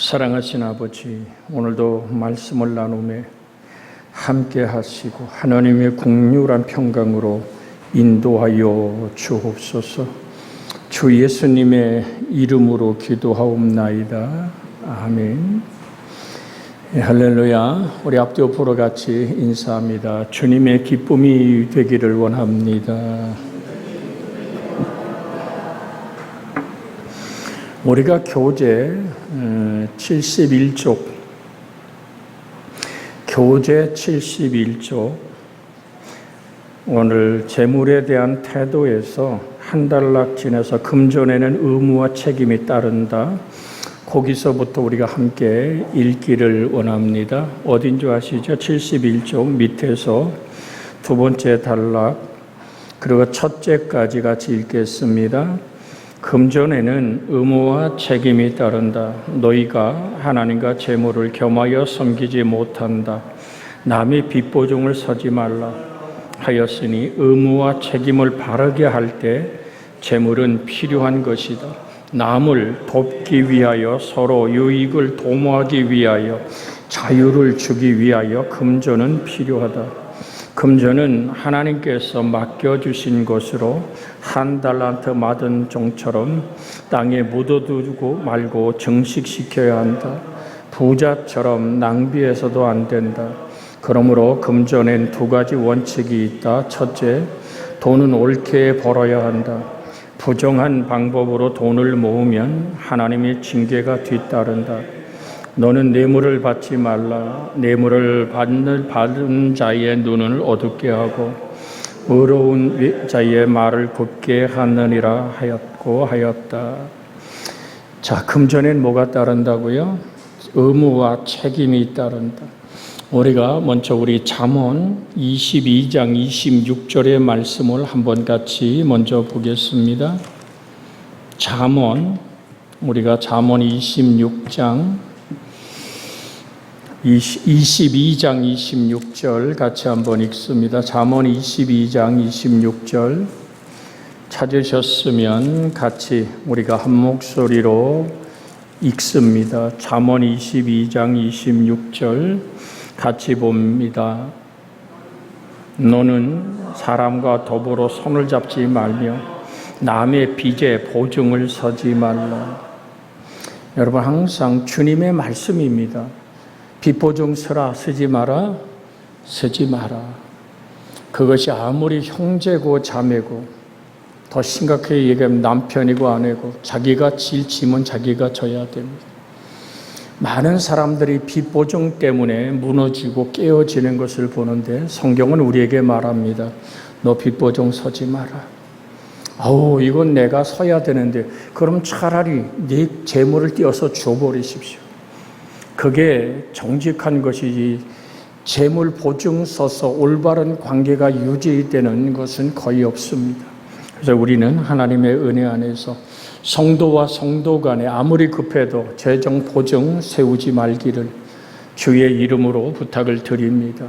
사랑하신 아버지, 오늘도 말씀을 나누며 함께 하시고 하나님의 긍휼한 평강으로 인도하여 주옵소서. 주 예수님의 이름으로 기도하옵나이다. 아멘. 할렐루야. 우리 앞뒤 옆으로 같이 인사합니다. 주님의 기쁨이 되기를 원합니다. 우리가 교재 71쪽, 교재 71쪽, 오늘 재물에 대한 태도에서 한 단락 지나서 금전에는 의무와 책임이 따른다. 거기서부터 우리가 함께 읽기를 원합니다. 어딘 줄 아시죠? 71쪽 밑에서 두 번째 단락, 그리고 첫째까지 같이 읽겠습니다. 금전에는 의무와 책임이 따른다. 너희가 하나님과 재물을 겸하여 섬기지 못한다. 남의 빚보증을 서지 말라 하였으니 의무와 책임을 바르게 할 때 재물은 필요한 것이다. 남을 돕기 위하여 서로 유익을 도모하기 위하여 자유를 주기 위하여 금전은 필요하다. 금전은 하나님께서 맡겨주신 것으로 한 달란트 받은 종처럼 땅에 묻어두고 말고 증식시켜야 한다. 부자처럼 낭비해서도 안 된다. 그러므로 금전엔 두 가지 원칙이 있다. 첫째, 돈은 옳게 벌어야 한다. 부정한 방법으로 돈을 모으면 하나님의 징계가 뒤따른다. 너는 뇌물을 받지 말라. 뇌물을 받은 자의 눈을 어둡게 하고 의로운 자의 말을 굽게 하느니라 하였다. 자, 금전엔 뭐가 따른다고요? 의무와 책임이 따른다. 우리가 먼저 우리 잠언 22장 26절의 말씀을 한번 같이 먼저 보겠습니다. 우리가 잠언 22장 26절 같이 한번 읽습니다. 잠언 22장 26절 찾으셨으면 같이 우리가 한 목소리로 읽습니다. 잠언 22장 26절 같이 봅니다. 너는 사람과 더불어 손을 잡지 말며 남의 빚에 보증을 서지 말라. 여러분, 항상 주님의 말씀입니다. 빚보증 서라, 쓰지 마라, 쓰지 마라. 그것이 아무리 형제고 자매고, 더 심각하게 얘기하면 남편이고 아내고, 자기가 질 짐은 자기가 져야 됩니다. 많은 사람들이 빚보증 때문에 무너지고 깨어지는 것을 보는데 성경은 우리에게 말합니다. 너 빚보증 서지 마라. 이건 내가 서야 되는데, 그럼 차라리 네 재물을 띄어서 줘버리십시오. 그게 정직한 것이지, 재물 보증 서서 올바른 관계가 유지되는 것은 거의 없습니다. 그래서 우리는 하나님의 은혜 안에서 성도와 성도 간에 아무리 급해도 재정 보증 세우지 말기를 주의 이름으로 부탁을 드립니다.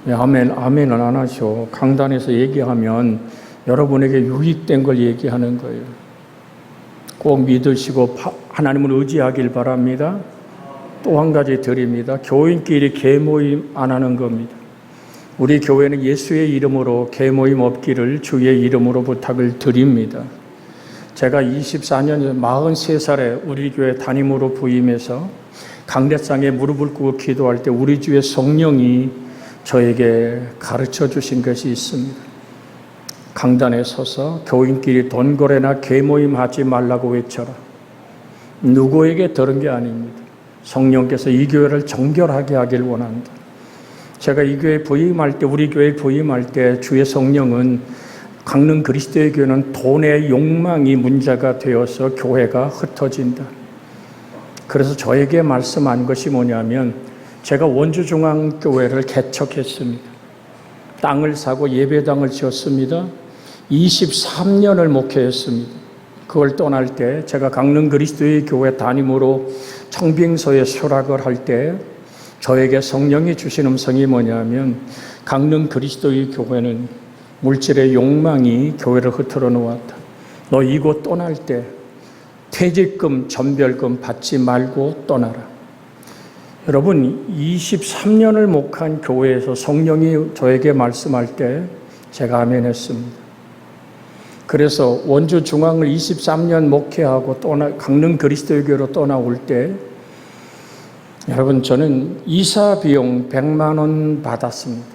아멘은 안 하셔. 강단에서 얘기하면 여러분에게 유익된 걸 얘기하는 거예요. 꼭 믿으시고 하나님을 의지하길 바랍니다. 또 한 가지 드립니다. 교인끼리 개모임 안 하는 겁니다. 우리 교회는 예수의 이름으로 개모임 없기를 주의 이름으로 부탁을 드립니다. 제가 24년 전 43살에 우리 교회 담임으로 부임해서 강대상에 무릎을 꿇고 기도할 때 우리 주의 성령이 저에게 가르쳐 주신 것이 있습니다. 강단에 서서 교인끼리 돈거래나 개모임 하지 말라고 외쳐라. 누구에게 들은 게 아닙니다. 성령께서 이 교회를 정결하게 하길 원한다. 제가 이 교회 부임할 때, 우리 교회 부임할 때 주의 성령은 강릉 그리스도의 교회는 돈의 욕망이 문제가 되어서 교회가 흩어진다. 그래서 저에게 말씀한 것이 뭐냐면, 제가 원주중앙교회를 개척했습니다. 땅을 사고 예배당을 지었습니다. 23년을 목회했습니다. 그걸 떠날 때 제가 강릉 그리스도의 교회 담임으로 청빙서에 수락을 할 때 저에게 성령이 주신 음성이 뭐냐면, 강릉 그리스도의 교회는 물질의 욕망이 교회를 흐트러 놓았다. 너 이곳 떠날 때 퇴직금, 전별금 받지 말고 떠나라. 여러분, 23년을 목한 교회에서 성령이 저에게 말씀할 때 제가 아멘했습니다. 그래서 원주 중앙을 23년 목회하고 강릉 그리스도교회로 떠나올 때 여러분, 저는 이사 비용 100만 원 받았습니다.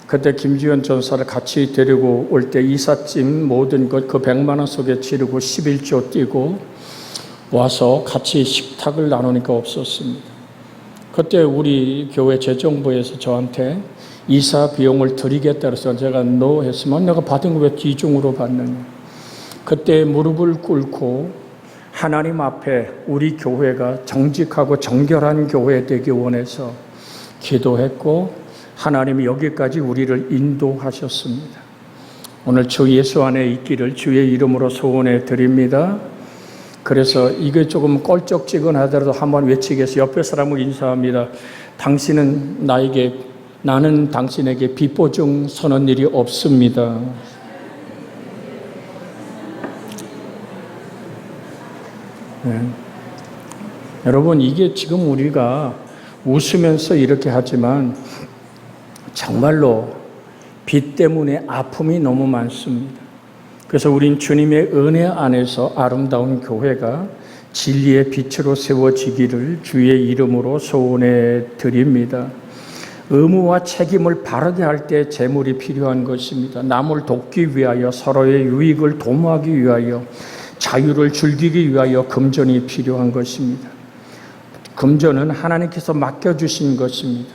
그때 김지현 전사를 같이 데리고 올 때 이삿짐 모든 것 그 100만 원 속에 치르고 11조 띄고 와서 같이 식탁을 나누니까 없었습니다. 그때 우리 교회 재정부에서 저한테 이사 비용을 드리겠다 그래서 제가 no 했으면 내가 받은 거 왜 뒤중으로 받느냐. 그때 무릎을 꿇고 하나님 앞에 우리 교회가 정직하고 정결한 교회 되기 원해서 기도했고 하나님이 여기까지 우리를 인도하셨습니다. 오늘 주 예수 안에 있기를 주의 이름으로 소원해 드립니다. 그래서 이게 조금 껄쩍지근하더라도 한번 외치겠어요. 옆에 사람을 인사합니다. 당신은 나는 당신에게 비보증 서는 일이 없습니다. 네. 여러분, 이게 지금 우리가 웃으면서 이렇게 하지만 정말로 빚 때문에 아픔이 너무 많습니다. 그래서 우린 주님의 은혜 안에서 아름다운 교회가 진리의 빛으로 세워지기를 주의 이름으로 소원해 드립니다. 의무와 책임을 바르게 할 때 재물이 필요한 것입니다. 남을 돕기 위하여, 서로의 유익을 도모하기 위하여, 자유를 즐기기 위하여 금전이 필요한 것입니다. 금전은 하나님께서 맡겨주신 것입니다.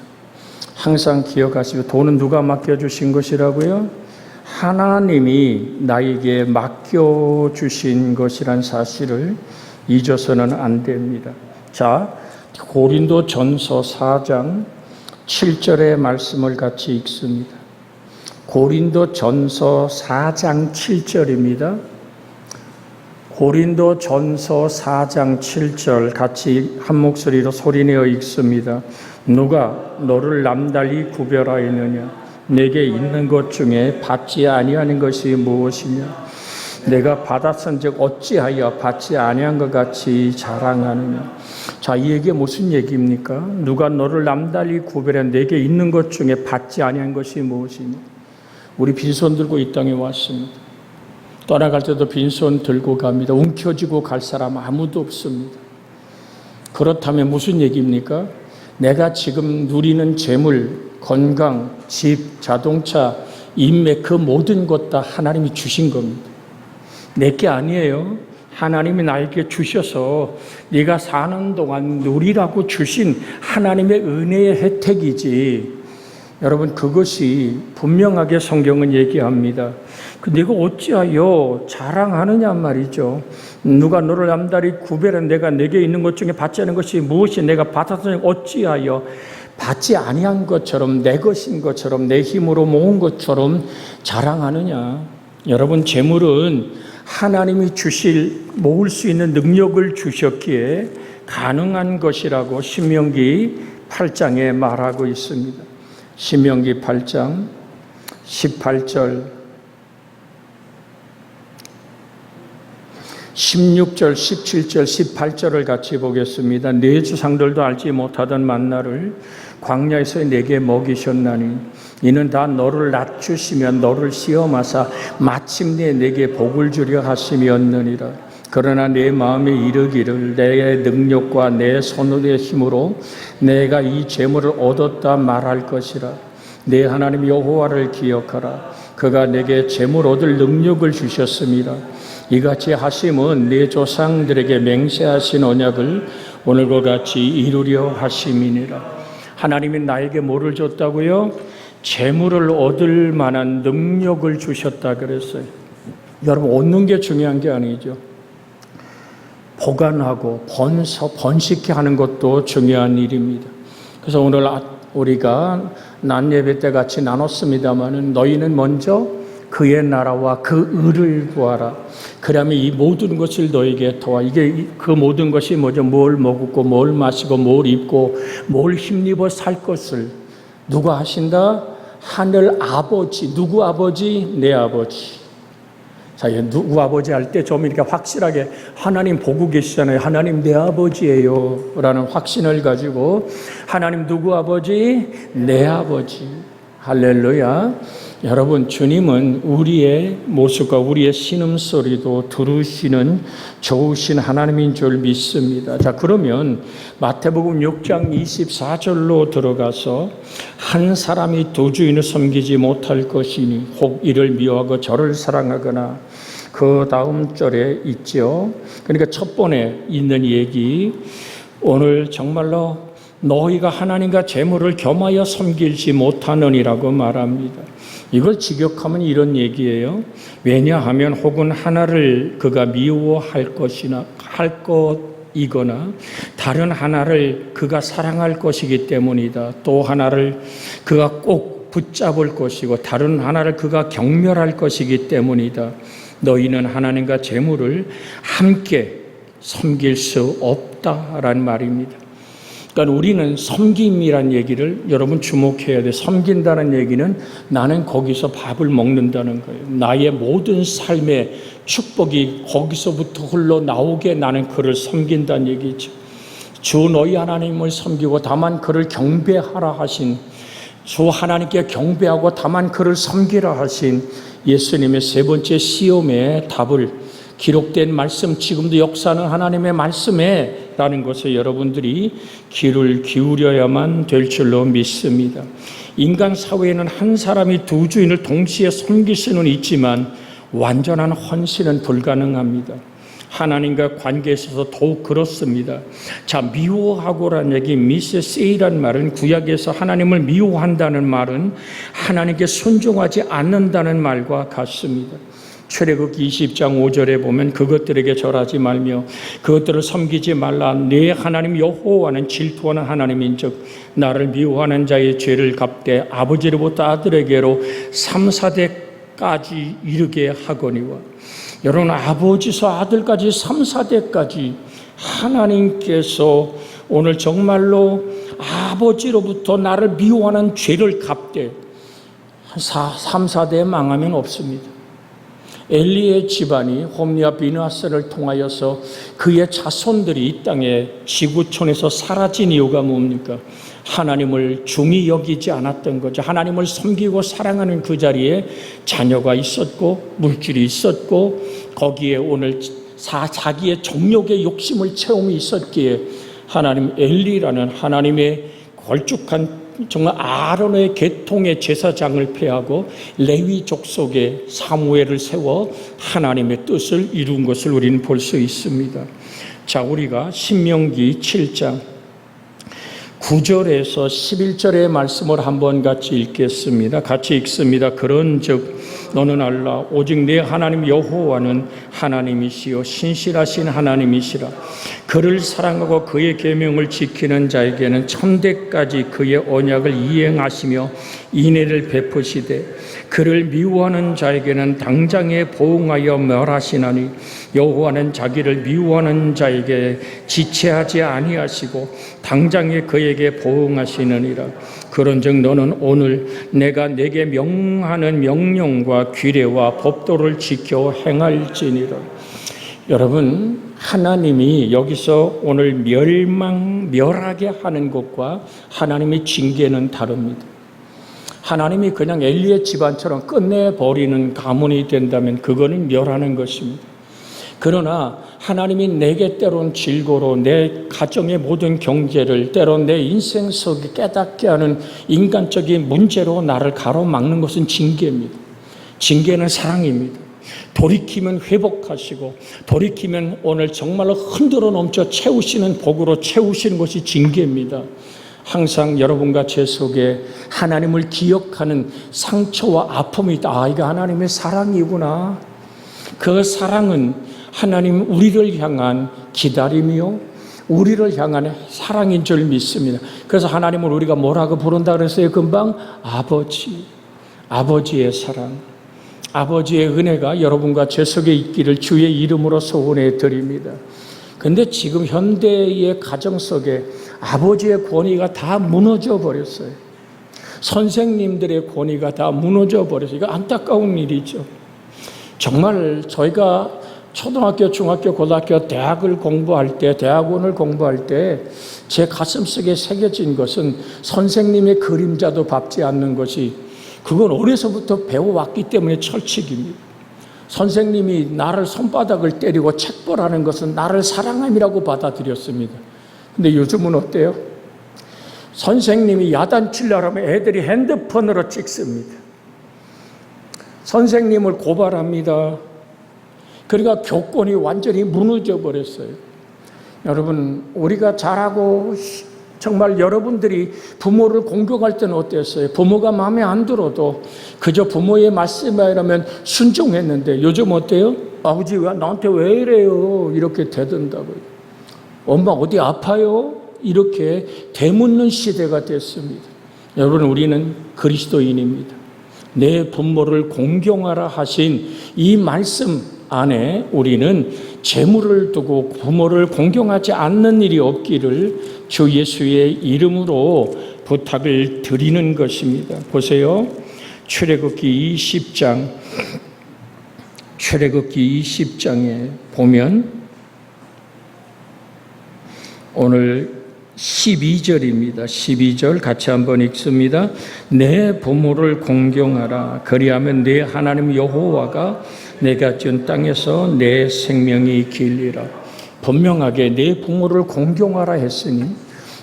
항상 기억하시고, 돈은 누가 맡겨주신 것이라고요? 하나님이 나에게 맡겨주신 것이란 사실을 잊어서는 안 됩니다. 자, 고린도 전서 4장 7절의 말씀을 같이 읽습니다. 고린도 전서 4장 7절입니다. 고린도 전서 4장 7절 같이 한 목소리로 소리내어 읽습니다. 누가 너를 남달리 구별하였느냐? 내게 있는 것 중에 받지 아니하는 것이 무엇이냐? 내가 받았은즉 어찌하여 받지 아니한 것 같이 자랑하느냐? 자, 이 얘기가 무슨 얘기입니까? 누가 너를 남달리 구별해 내게 있는 것 중에 받지 아니한 것이 무엇이냐? 우리 빈손 들고 이 땅에 왔습니다. 떠나갈 때도 빈손 들고 갑니다. 움켜쥐고 갈 사람 아무도 없습니다. 그렇다면 무슨 얘기입니까? 내가 지금 누리는 재물, 건강, 집, 자동차, 인맥 그 모든 것 다 하나님이 주신 겁니다. 내게 아니에요. 하나님이 나에게 주셔서 네가 사는 동안 누리라고 주신 하나님의 은혜의 혜택이지. 여러분, 그것이 분명하게 성경은 얘기합니다. 내가 어찌하여 자랑하느냐 말이죠. 누가 너를 남달리 구별해 내가 내게 있는 것 중에 받지 않은 것이 무엇이 내가 받았으니 어찌하여 받지 아니한 것처럼 내 것인 것처럼 내 힘으로 모은 것처럼 자랑하느냐. 여러분, 재물은 하나님이 모을 수 있는 능력을 주셨기에 가능한 것이라고 신명기 8장에 말하고 있습니다. 신명기 8장 18절 16절, 17절, 18절을 같이 보겠습니다. 내 조상들도 알지 못하던 만나를 광야에서 내게 먹이셨나니 이는 다 너를 낮추시며 너를 시험하사 마침내 내게 복을 주려 하심이었느니라. 그러나 내 마음에 이르기를 내 능력과 내 손의 힘으로 내가 이 재물을 얻었다 말할 것이라. 내 하나님 여호와를 기억하라. 그가 내게 재물 얻을 능력을 주셨습니다. 이같이 하심은 내 조상들에게 맹세하신 언약을 오늘과 같이 이루려 하심이니라. 하나님이 나에게 뭐를 줬다고요? 재물을 얻을 만한 능력을 주셨다 그랬어요. 여러분, 얻는 게 중요한 게 아니죠. 보관하고 번식케 하는 것도 중요한 일입니다. 그래서 오늘 우리가 난 예배 때 같이 나눴습니다마는 너희는 먼저 그의 나라와 그 의를 구하라. 그러면 이 모든 것을 너에게 더하. 이게 그 모든 것이 뭐죠? 뭘 먹고 뭘 마시고 뭘 입고 뭘 힘입어 살 것을 누가 하신다? 하늘 아버지. 누구 아버지? 내 아버지. 자, 누구 아버지 할 때 좀 이렇게 확실하게 하나님 보고 계시잖아요. 하나님 내 아버지예요 라는 확신을 가지고 하나님 누구 아버지? 내 아버지. 할렐루야. 여러분, 주님은 우리의 모습과 우리의 신음소리도 들으시는 좋으신 하나님인 줄 믿습니다. 자, 그러면 마태복음 6장 24절로 들어가서 한 사람이 두 주인을 섬기지 못할 것이니 혹 이를 미워하고 저를 사랑하거나, 그 다음 절에 있죠. 그러니까 첫 번에 있는 얘기, 오늘 정말로 너희가 하나님과 재물을 겸하여 섬기지 못하느니라고 말합니다. 이걸 직역하면 이런 얘기예요. 왜냐하면 혹은 하나를 그가 미워할 것이거나 다른 하나를 그가 사랑할 것이기 때문이다. 또 하나를 그가 꼭 붙잡을 것이고 다른 하나를 그가 경멸할 것이기 때문이다. 너희는 하나님과 재물을 함께 섬길 수 없다라는 말입니다. 그러니까 우리는 섬김이란 얘기를 여러분 주목해야 돼. 섬긴다는 얘기는 나는 거기서 밥을 먹는다는 거예요. 나의 모든 삶의 축복이 거기서부터 흘러나오게 나는 그를 섬긴다는 얘기죠. 주 너희 하나님을 섬기고 다만 그를 경배하라 하신, 주 하나님께 경배하고 다만 그를 섬기라 하신 예수님의 세 번째 시험의 답을 기록된 말씀, 지금도 역사는 하나님의 말씀에 라는 것을 여러분들이 귀를 기울여야만 될 줄로 믿습니다. 인간 사회에는 한 사람이 두 주인을 동시에 섬길 수는 있지만 완전한 헌신은 불가능합니다. 하나님과 관계에 있어서 더욱 그렇습니다. 자, 미워하고라는 얘기, 미세세이란 말은 구약에서 하나님을 미워한다는 말은 하나님께 순종하지 않는다는 말과 같습니다. 출애굽기 20장 5절에 보면 그것들에게 절하지 말며 그것들을 섬기지 말라. 내 하나님 여호와는 질투하는 하나님인즉 나를 미워하는 자의 죄를 갚되 아버지로부터 아들에게로 3, 4대까지 이르게 하거니와. 여러분, 아버지서 아들까지 3, 4대까지 하나님께서 오늘 정말로 아버지로부터 나를 미워하는 죄를 갚되 3, 4대 망하면 없습니다. 엘리의 집안이 홈리와 비느하스를 통하여서 그의 자손들이 이 땅에 지구촌에서 사라진 이유가 뭡니까? 하나님을 중히 여기지 않았던 거죠. 하나님을 섬기고 사랑하는 그 자리에 자녀가 있었고 물질이 있었고 거기에 오늘 자기의 정욕의 욕심을 채움이 있었기에 하나님 엘리라는 하나님의 걸쭉한 정말 아론의 계통의 제사장을 폐하고 레위 족속의 사무엘을 세워 하나님의 뜻을 이룬 것을 우리는 볼 수 있습니다. 자, 우리가 신명기 7장 9절에서 11절의 말씀을 한번 같이 읽겠습니다. 같이 읽습니다. 그런즉 너는 알라 오직 내 하나님 여호와는 하나님이시요 신실하신 하나님이시라. 그를 사랑하고 그의 계명을 지키는 자에게는 천대까지 그의 언약을 이행하시며 인애를 베푸시되 그를 미워하는 자에게는 당장에 보응하여 멸하시나니 여호와는 자기를 미워하는 자에게 지체하지 아니하시고 당장에 그에게 보응하시느니라. 그런즉 너는 오늘 내가 내게 명하는 명령과 규례와 법도를 지켜 행할지니라. 여러분, 하나님이 여기서 오늘 멸하게 하는 것과 하나님의 징계는 다릅니다. 하나님이 그냥 엘리의 집안처럼 끝내버리는 가문이 된다면 그거는 멸하는 것입니다. 그러나 하나님이 내게 때론 질고로 내 가정의 모든 경제를 때론 내 인생 속에 깨닫게 하는 인간적인 문제로 나를 가로막는 것은 징계입니다. 징계는 사랑입니다. 돌이키면 회복하시고 돌이키면 오늘 정말로 흔들어 넘쳐 채우시는 복으로 채우시는 것이 징계입니다. 항상 여러분과 제 속에 하나님을 기억하는 상처와 아픔이 있다. 아, 이게 하나님의 사랑이구나. 그 사랑은 하나님 우리를 향한 기다림이요 우리를 향한 사랑인 줄 믿습니다. 그래서 하나님을 우리가 뭐라고 부른다 그랬어요? 금방 아버지의 사랑, 아버지의 은혜가 여러분과 제 속에 있기를 주의 이름으로 소원해 드립니다. 근데 지금 현대의 가정 속에 아버지의 권위가 다 무너져 버렸어요. 선생님들의 권위가 다 무너져 버렸어요. 이거 안타까운 일이죠. 정말 저희가 초등학교, 중학교, 고등학교, 대학을 공부할 때, 대학원을 공부할 때 제 가슴속에 새겨진 것은 선생님의 그림자도 밟지 않는 것이, 그건 어려서부터 배워왔기 때문에 철칙입니다. 선생님이 나를 손바닥을 때리고 책벌하는 것은 나를 사랑함이라고 받아들였습니다. 근데 요즘은 어때요? 선생님이 야단치려면 애들이 핸드폰으로 찍습니다. 선생님을 고발합니다. 그러니까 교권이 완전히 무너져 버렸어요. 여러분, 우리가 잘하고 정말 여러분들이 부모를 공경할 때는 어땠어요? 부모가 마음에 안 들어도 그저 부모의 말씀에 이러면 순종했는데, 요즘 어때요? 아버지가 나한테 왜 이래요? 이렇게 대든다고요. 엄마 어디 아파요? 이렇게 되묻는 시대가 됐습니다. 여러분, 우리는 그리스도인입니다. 내 부모를 공경하라 하신 이 말씀 안에 우리는 재물을 두고 부모를 공경하지 않는 일이 없기를 주 예수의 이름으로 부탁을 드리는 것입니다. 보세요. 출애굽기 20장에 보면 오늘 12절입니다. 12절 같이 한번 읽습니다. 내 부모를 공경하라. 그리하면 내 하나님 여호와가 내가 준 땅에서 내 생명이 길리라. 분명하게 내 부모를 공경하라 했으니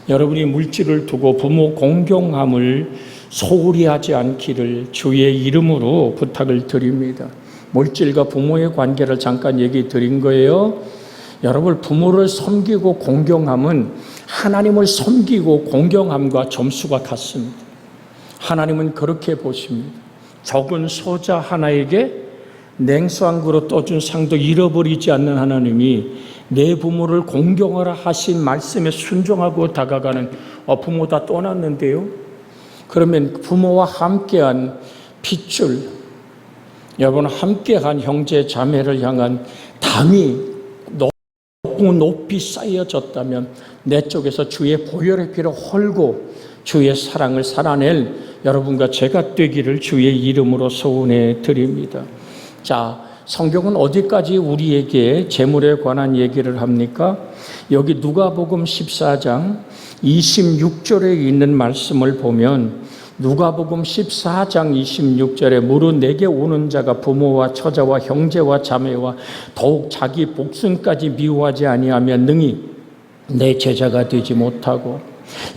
여러분이 물질을 두고 부모 공경함을 소홀히 하지 않기를 주의 이름으로 부탁을 드립니다. 물질과 부모의 관계를 잠깐 얘기 드린 거예요. 여러분, 부모를 섬기고 공경함은 하나님을 섬기고 공경함과 점수가 같습니다. 하나님은 그렇게 보십니다. 적은 소자 하나에게 냉수 한 그릇 떠준 상도 잃어버리지 않는 하나님이 내 부모를 공경하라 하신 말씀에 순종하고 다가가는, 부모 다 떠났는데요. 그러면 부모와 함께한 핏줄, 여러분 함께한 형제 자매를 향한 담이 높이 쌓여졌다면 내 쪽에서 주의 보혈의 피로 헐고 주의 사랑을 살아낼 여러분과 제가 되기를 주의 이름으로 소원해 드립니다. 자, 성경은 어디까지 우리에게 재물에 관한 얘기를 합니까? 여기 누가복음 14장 26절에 있는 말씀을 보면 누가복음 14장 26절에 무릇 내게 오는 자가 부모와 처자와 형제와 자매와 더욱 자기 목숨까지 미워하지 아니하면 능히 내 제자가 되지 못하고,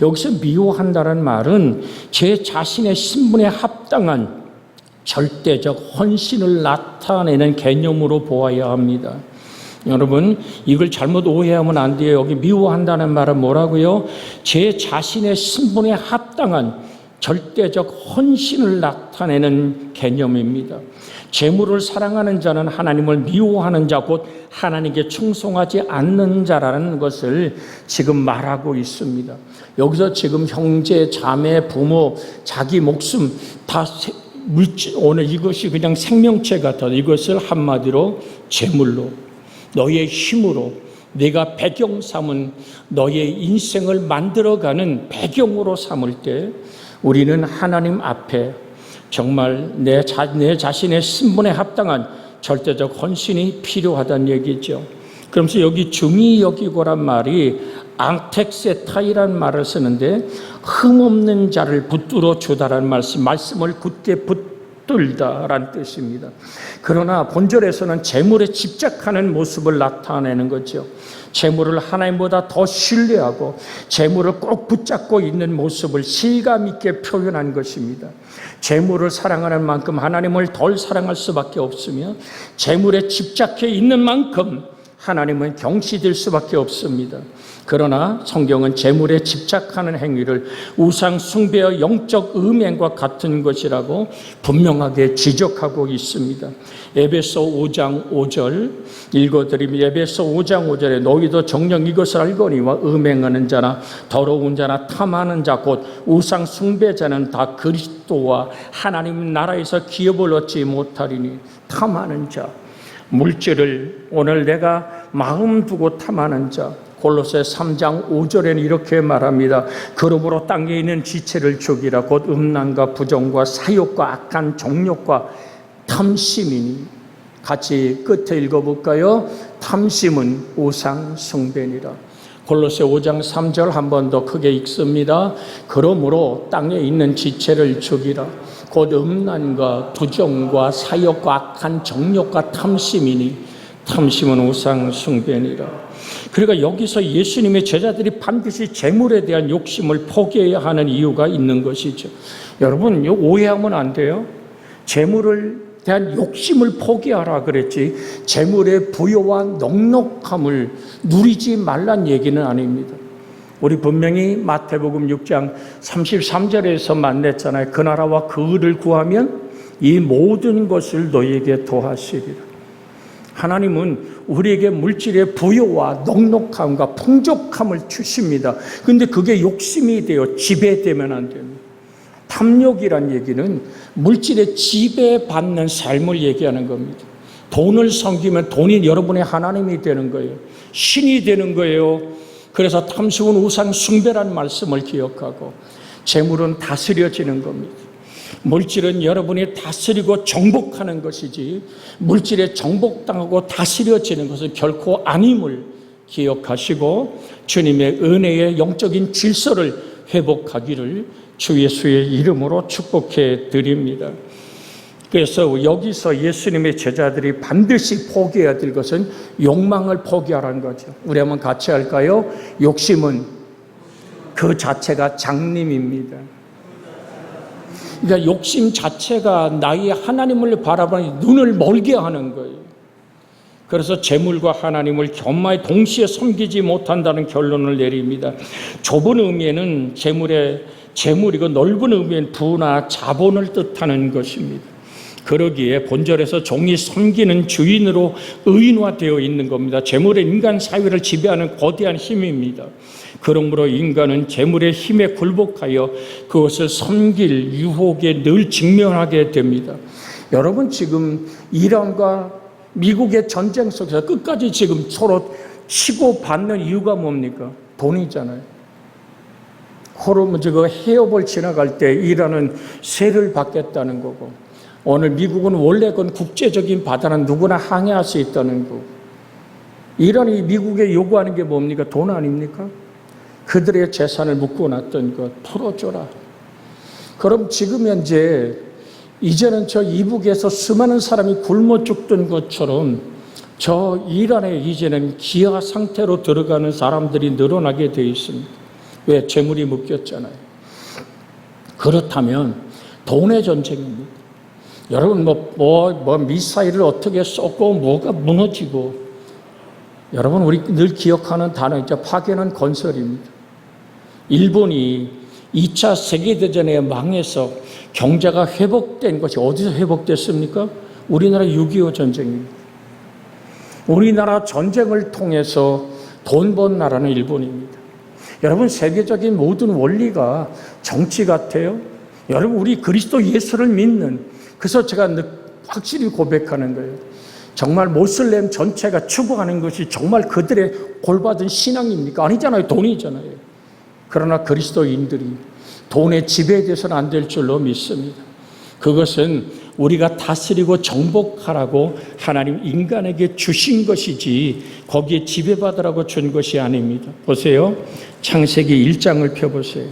여기서 미워한다는 말은 제 자신의 신분에 합당한 절대적 헌신을 나타내는 개념으로 보아야 합니다. 여러분, 이걸 잘못 오해하면 안 돼요. 여기 미워한다는 말은 뭐라고요? 제 자신의 신분에 합당한 절대적 헌신을 나타내는 개념입니다. 재물을 사랑하는 자는 하나님을 미워하는 자, 곧 하나님께 충성하지 않는 자라는 것을 지금 말하고 있습니다. 여기서 지금 형제, 자매, 부모, 자기 목숨 다 물질, 오늘 이것이 그냥 생명체 같아요. 이것을 한마디로 재물로, 너의 힘으로, 내가 배경 삼은 너의 인생을 만들어가는 배경으로 삼을 때 우리는 하나님 앞에 정말 내 자신의 신분에 합당한 절대적 헌신이 필요하다는 얘기죠. 그러면서 여기 중히 여기고란 말이 앙텍세타이라는 말을 쓰는데 흠없는 자를 붙들어 주다라는 말씀을 굳게 붙들다라는 뜻입니다. 그러나 본절에서는 재물에 집착하는 모습을 나타내는 거죠. 재물을 하나님보다 더 신뢰하고 재물을 꼭 붙잡고 있는 모습을 실감 있게 표현한 것입니다. 재물을 사랑하는 만큼 하나님을 덜 사랑할 수밖에 없으며 재물에 집착해 있는 만큼 하나님은 경시될 수밖에 없습니다. 그러나 성경은 재물에 집착하는 행위를 우상 숭배와 영적 음행과 같은 것이라고 분명하게 지적하고 있습니다. 에베소 5장 5절 읽어드리면, 에베소 5장 5절에 너희도 정녕 이것을 알거니와 음행하는 자나 더러운 자나 탐하는 자 곧 우상 숭배자는 다 그리스도와 하나님 나라에서 기업을 얻지 못하리니. 탐하는 자, 물질을 오늘 내가 마음 두고 탐하는 자, 골로새 3장 5절에는 이렇게 말합니다. 그러므로 땅에 있는 지체를 죽이라. 곧 음란과 부정과 사욕과 악한 정욕과 탐심이니. 같이 끝에 읽어볼까요? 탐심은 우상 숭배니라. 골로새 5장 3절 한 번 더 크게 읽습니다. 그러므로 땅에 있는 지체를 죽이라. 곧 음란과 부정과 사욕과 악한 정욕과 탐심이니 탐심은 우상 숭배니라. 그러니까 여기서 예수님의 제자들이 반드시 재물에 대한 욕심을 포기해야 하는 이유가 있는 것이죠. 여러분, 오해하면 안 돼요. 재물을 대한 욕심을 포기하라 그랬지 재물의 부여와 넉넉함을 누리지 말란 얘기는 아닙니다. 우리 분명히 마태복음 6장 33절에서 만났잖아요. 그 나라와 그 의를 구하면 이 모든 것을 너희에게 더하시리라. 하나님은 우리에게 물질의 부여와 넉넉함과 풍족함을 주십니다. 그런데 그게 욕심이 되어 지배되면 안 됩니다. 탐욕이란 얘기는 물질의 지배받는 삶을 얘기하는 겁니다. 돈을 섬기면 돈이 여러분의 하나님이 되는 거예요. 신이 되는 거예요. 그래서 탐심은 우상 숭배라는 말씀을 기억하고 재물은 다스려지는 겁니다. 물질은 여러분이 다스리고 정복하는 것이지 물질에 정복당하고 다스려지는 것은 결코 아님을 기억하시고 주님의 은혜의 영적인 질서를 회복하기를 주 예수의 이름으로 축복해 드립니다. 그래서 여기서 예수님의 제자들이 반드시 포기해야 될 것은 욕망을 포기하라는 거죠. 우리 한번 같이 할까요? 욕심은 그 자체가 장님입니다. 그러니까 욕심 자체가 나의 하나님을 바라보는 눈을 멀게 하는 거예요. 그래서 재물과 하나님을 겸하여 동시에 섬기지 못한다는 결론을 내립니다. 좁은 의미에는 재물이고 넓은 의미엔 부나 자본을 뜻하는 것입니다. 그러기에 본절에서 종이 섬기는 주인으로 의인화되어 있는 겁니다. 재물은 인간 사회를 지배하는 거대한 힘입니다. 그러므로 인간은 재물의 힘에 굴복하여 그것을 섬길 유혹에 늘 직면하게 됩니다. 여러분, 지금 이란과 미국의 전쟁 속에서 끝까지 지금 서로 치고받는 이유가 뭡니까? 돈이잖아요. 호르무즈 그 해협을 지나갈 때 이란은 세를 받겠다는 거고, 오늘 미국은 원래 그 국제적인 바다는 누구나 항해할 수 있다는 거고, 이란이 미국에 요구하는 게 뭡니까? 돈 아닙니까? 그들의 재산을 묶어놨던 것 풀어줘라. 그럼 지금 현재 이제는 저 이북에서 수많은 사람이 굶어 죽던 것처럼 저 이란에 이제는 기아 상태로 들어가는 사람들이 늘어나게 되어 있습니다. 왜? 재물이 묶였잖아요. 그렇다면 돈의 전쟁입니다. 여러분 미사일을 어떻게 쏘고 뭐가 무너지고, 여러분 우리 늘 기억하는 단어 있죠. 파괴는 건설입니다. 일본이 2차 세계대전에 망해서 경제가 회복된 것이 어디서 회복됐습니까? 우리나라 6.25 전쟁입니다. 우리나라 전쟁을 통해서 돈 번 나라는 일본입니다. 여러분, 세계적인 모든 원리가 정치 같아요. 여러분, 우리 그리스도 예수를 믿는, 그래서 제가 확실히 고백하는 거예요. 정말 모슬렘 전체가 추구하는 것이 정말 그들의 골받은 신앙입니까? 아니잖아요. 돈이잖아요. 그러나 그리스도인들이 돈의 지배돼서는 안 될 줄로 믿습니다. 그것은 우리가 다스리고 정복하라고 하나님 인간에게 주신 것이지 거기에 지배받으라고 준 것이 아닙니다. 보세요. 창세기 1장을 펴보세요.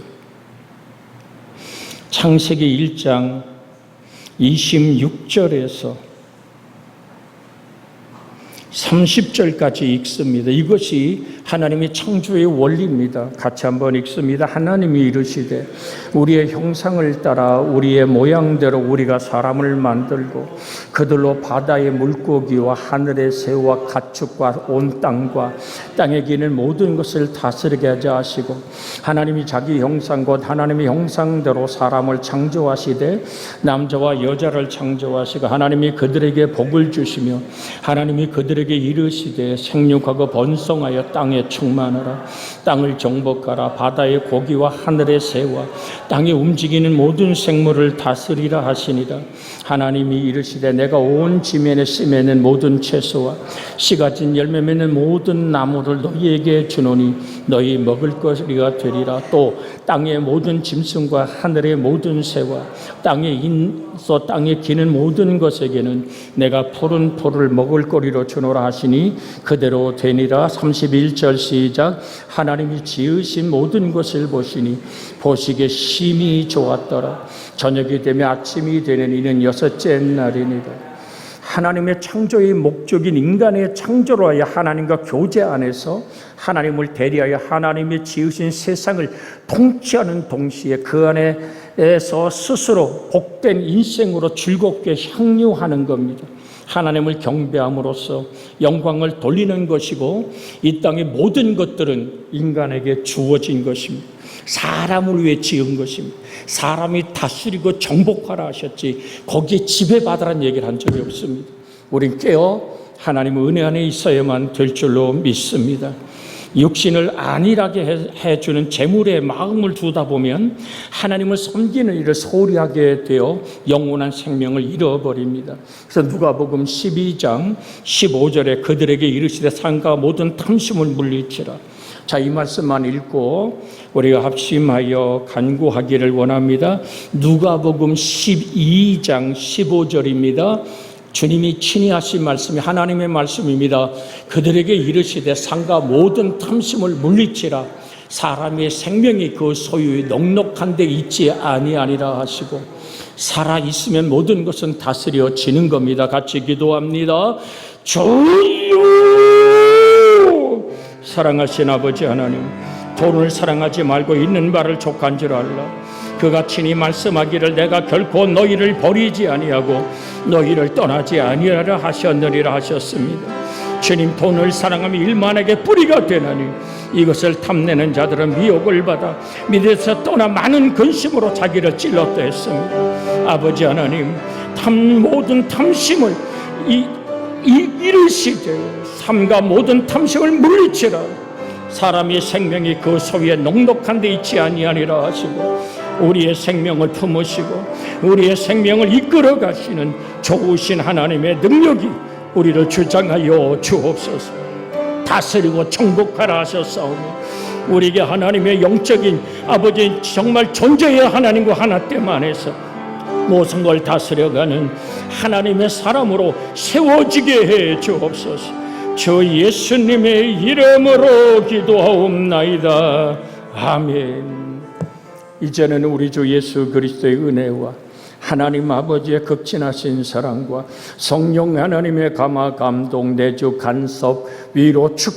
창세기 1장 26절에서 30절까지 읽습니다. 이것이 하나님의 창조의 원리입니다. 같이 한번 읽습니다. 하나님이 이르시되 우리의 형상을 따라 우리의 모양대로 우리가 사람을 만들고 그들로 바다의 물고기와 하늘의 새와 가축과 온 땅과 땅에 기는 모든 것을 다스리게 하자 하시고, 하나님이 자기 형상 곧 하나님의 형상대로 사람을 창조하시되 남자와 여자를 창조하시고 하나님이 그들에게 복을 주시며 하나님이 그들에게 그들에게 이르시되 생육하고 번성하여 땅에 충만하라. 땅을 정복하라. 바다의 고기와 하늘의 새와 땅에 움직이는 모든 생물을 다스리라 하시니라. 하나님이 이르시되 내가 온 지면에 심에는 모든 채소와 씨가 진 열매 맺는 모든 나무를 너희에게 주노니 너희 먹을 것이가 되리라. 또 땅의 모든 짐승과 하늘의 모든 새와 땅에 인서 땅에 기는 모든 것에게는 내가 푸른 풀을 먹을 거리로 주노라 하시니 그대로 되니라. 31절 시작. 하나님이 지으신 모든 것을 보시니 보시기에 심히 좋았더라. 저녁이 되며 아침이 되는 이는 여섯째 날이니라. 하나님의 창조의 목적인 인간의 창조로 하여 하나님과 교제 안에서 하나님을 대리하여 하나님이 지으신 세상을 통치하는 동시에 그 안에서 스스로 복된 인생으로 즐겁게 향유하는 겁니다. 하나님을 경배함으로써 영광을 돌리는 것이고 이 땅의 모든 것들은 인간에게 주어진 것입니다. 사람을 위해 지은 것입니다. 사람이 다스리고 정복하라 하셨지 거기에 지배받으라는 얘기를 한 적이 없습니다. 우린 깨어 하나님의 은혜 안에 있어야만 될 줄로 믿습니다. 육신을 안일하게 해주는 재물에 마음을 두다 보면 하나님을 섬기는 일을 소홀히 하게 되어 영원한 생명을 잃어버립니다. 그래서 누가복음 12장 15절에 그들에게 이르시되 산과 모든 탐심을 물리치라. 자, 이 말씀만 읽고 우리가 합심하여 간구하기를 원합니다. 누가복음 12장 15절입니다. 주님이 친히 하신 말씀이 하나님의 말씀입니다. 그들에게 이르시되 산과 모든 탐심을 물리치라. 사람의 생명이 그 소유의 넉넉한 데 있지 아니하니라 하시고 살아 있으면 모든 것은 다스려지는 겁니다. 같이 기도합니다. 주여, 사랑하신 아버지 하나님, 돈을 사랑하지 말고 있는 바를 족한 줄 알라. 그가 친히 말씀하기를 내가 결코 너희를 버리지 아니하고 너희를 떠나지 아니하라 하셨느니라 하셨습니다. 주님, 돈을 사랑하며 일만에게 뿌리가 되나니 이것을 탐내는 자들은 미혹을 받아 믿에서 떠나 많은 근심으로 자기를 찔렀다 했습니다. 아버지 하나님, 모든 탐심을 이르시되 삶과 모든 탐심을 물리치라. 사람의 생명이 그 소위에 넉넉한 데 있지 아니하니라 하시고 우리의 생명을 품으시고 우리의 생명을 이끌어 가시는 좋으신 하나님의 능력이 우리를 주장하여 주옵소서. 다스리고 정복하라 하셨사오니 우리에게 하나님의 영적인 아버지 정말 존재의 하나님과 하나됨 안에서 모든 걸 다스려가는 하나님의 사람으로 세워지게 해 주옵소서. 저 예수님의 이름으로 기도하옵나이다. 아멘. 이제는 우리 주 예수 그리스도의 은혜와 하나님 아버지의 극진하신 사랑과 성령 하나님의 감화 감동 내주 간섭 위로 축복